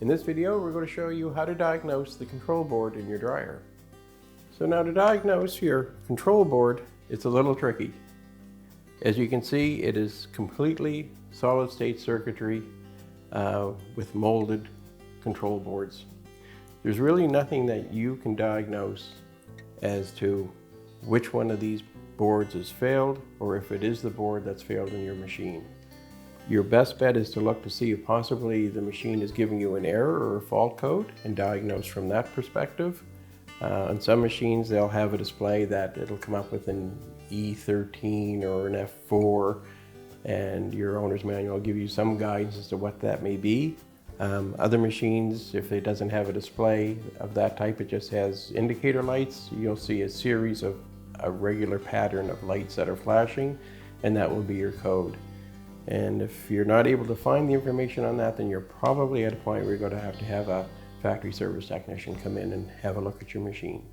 In this video, we're going to show you how to diagnose the control board in your dryer. So now to diagnose your control board, it's a little tricky. As you can see, it is completely solid state circuitry with molded control boards. There's really nothing that you can diagnose as to which one of these boards has failed or if it is the board that's failed in your machine. Your best bet is to look to see if possibly the machine is giving you an error or a fault code and diagnose from that perspective. On some machines they'll have a display that it'll come up with an E13 or an F4, and your owner's manual will give you some guidance as to what that may be. Other machines, if it doesn't have a display of that type, it just has indicator lights, you'll see a series of a regular pattern of lights that are flashing, and that will be your code. And if you're not able to find the information on that, then you're probably at a point where you're going to have a factory service technician come in and have a look at your machine.